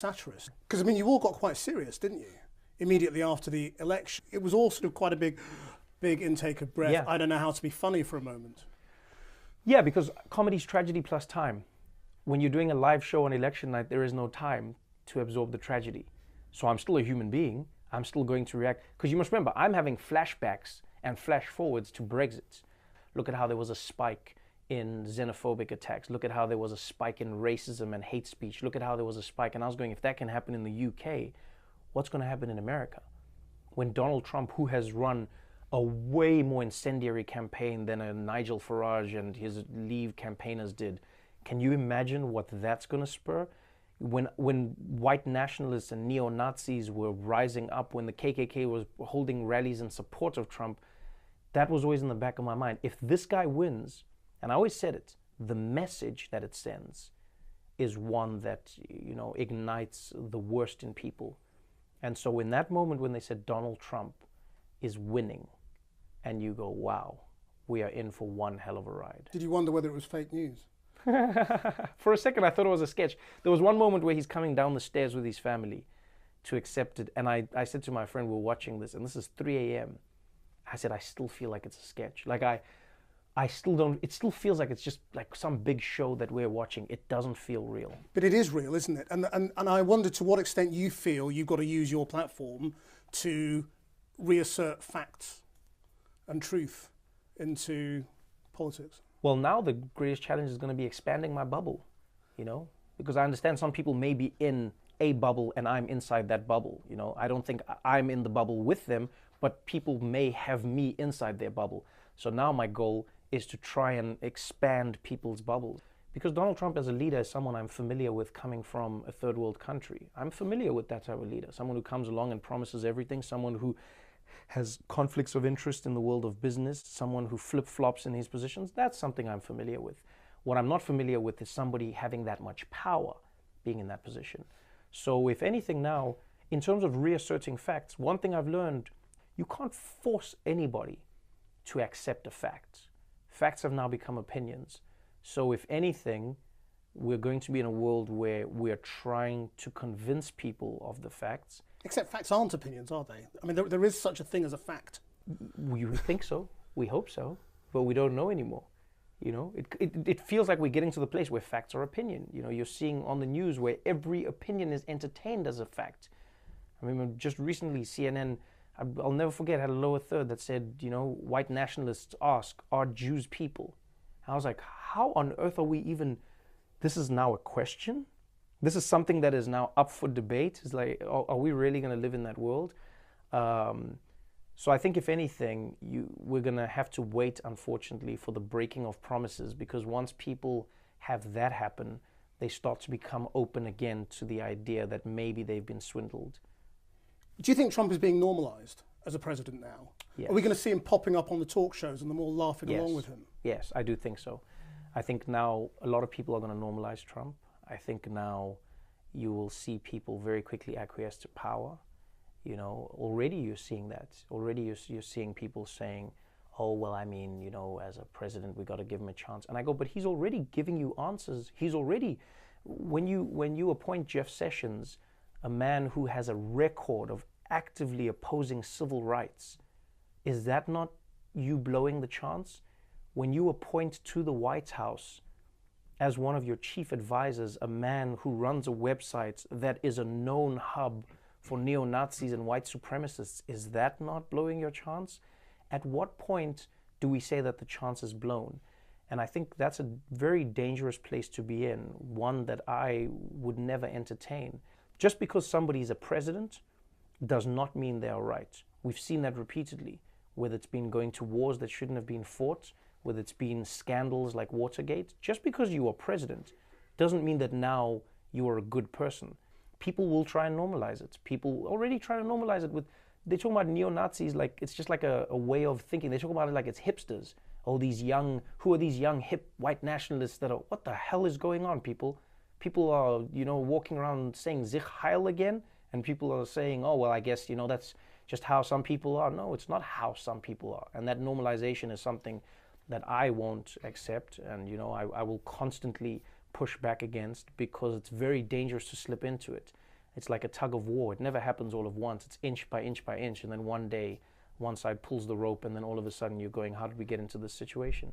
satirist. Because, I mean, you all got quite serious, didn't you? Immediately after the election. It was all sort of quite a big intake of breath. Yeah. I don't know how to be funny for a moment. Yeah, because comedy's tragedy plus time. When you're doing a live show on election night, there is no time to absorb the tragedy. So I'm still a human being. I'm still going to react. Because you must remember, I'm having flashbacks and flash forwards to Brexit. Look at how there was a spike in xenophobic attacks. Look at how there was a spike in racism and hate speech. Look at how there was a spike. And I was going, if that can happen in the UK, what's going to happen in America? When Donald Trump, who has run a way more incendiary campaign than a Nigel Farage and his Leave campaigners did, can you imagine what that's going to spur? When white nationalists and neo-Nazis were rising up, when the KKK was holding rallies in support of Trump, that was always in the back of my mind. If this guy wins, and I always said it, the message that it sends is one that, you know, ignites the worst in people. And so in that moment when they said Donald Trump is winning, and you go, wow, we are in for one hell of a ride. Did you wonder whether it was fake news? For a second, I thought it was a sketch. There was one moment where he's coming down the stairs with his family to accept it. And I said to my friend, we're watching this, and this is 3 a.m. I said, I still feel like it's a sketch. Like I still don't, it still feels like it's just like some big show that we're watching. It doesn't feel real. But it is real, isn't it? And I wonder to what extent you feel you've got to use your platform to reassert facts and truth into politics. Well, now the greatest challenge is going to be expanding my bubble, you know, because I understand some people may be in a bubble and I'm inside that bubble. You know, I don't think I'm in the bubble with them, but people may have me inside their bubble. So now my goal is to try and expand people's bubbles. Because Donald Trump as a leader is someone I'm familiar with coming from a third world country. I'm familiar with that type of leader, someone who comes along and promises everything, someone who has conflicts of interest in the world of business, someone who flip-flops in his positions. That's something I'm familiar with. What I'm not familiar with is somebody having that much power being in that position. So if anything now, in terms of reasserting facts, one thing I've learned, you can't force anybody to accept a fact. Facts have now become opinions. So if anything, we're going to be in a world where we're trying to convince people of the facts. Except facts aren't opinions, are they? I mean, there is such a thing as a fact. We think so. We hope so. But we don't know anymore. You know, it feels like we're getting to the place where facts are opinion. You know, you're seeing on the news where every opinion is entertained as a fact. I mean, just recently, CNN, I'll never forget, had a lower third that said, you know, white nationalists ask, are Jews people? I was like, how on earth are we even, this is now a question? This is something that is now up for debate. It's like, are we really going to live in that world? So I think if anything, we're going to have to wait, unfortunately, for the breaking of promises, because once people have that happen, they start to become open again to the idea that maybe they've been swindled. Do you think Trump is being normalised as a president now? Yes. Are we going to see him popping up on the talk shows and them all laughing Yes. along with him? Yes, I do think so. I think now a lot of people are going to normalize Trump. I think now you will see people very quickly acquiesce to power. You know, already you're seeing that. Already you're seeing people saying, oh, well, I mean, you know, as a president, we got to give him a chance. And I go, but he's already giving you answers. He's already, when you appoint Jeff Sessions, a man who has a record of actively opposing civil rights, is that not you blowing the chance? When you appoint to the White House as one of your chief advisors a man who runs a website that is a known hub for neo-Nazis and white supremacists, is that not blowing your chance? At what point do we say that the chance is blown? And I think that's a very dangerous place to be in, one that I would never entertain. Just because somebody's a president does not mean they are right. We've seen that repeatedly, whether it's been going to wars that shouldn't have been fought, whether it's been scandals like Watergate. Just because you are president doesn't mean that now you are a good person. People will try and normalize it. People already try to normalize it with, they talk about neo-Nazis like it's just like a way of thinking. They talk about it like it's hipsters. Oh, who are these young hip white nationalists that are, what the hell is going on, people? People are, you know, walking around saying Zich Heil again, and people are saying, oh, well, I guess, you know, that's just how some people are. No, it's not how some people are. And that normalization is something that I won't accept, and, you know, I will constantly push back against, because it's very dangerous to slip into it. It's like a tug of war. It never happens all at once. It's inch by inch by inch, and then one day, one side pulls the rope, and then all of a sudden you're going, how did we get into this situation?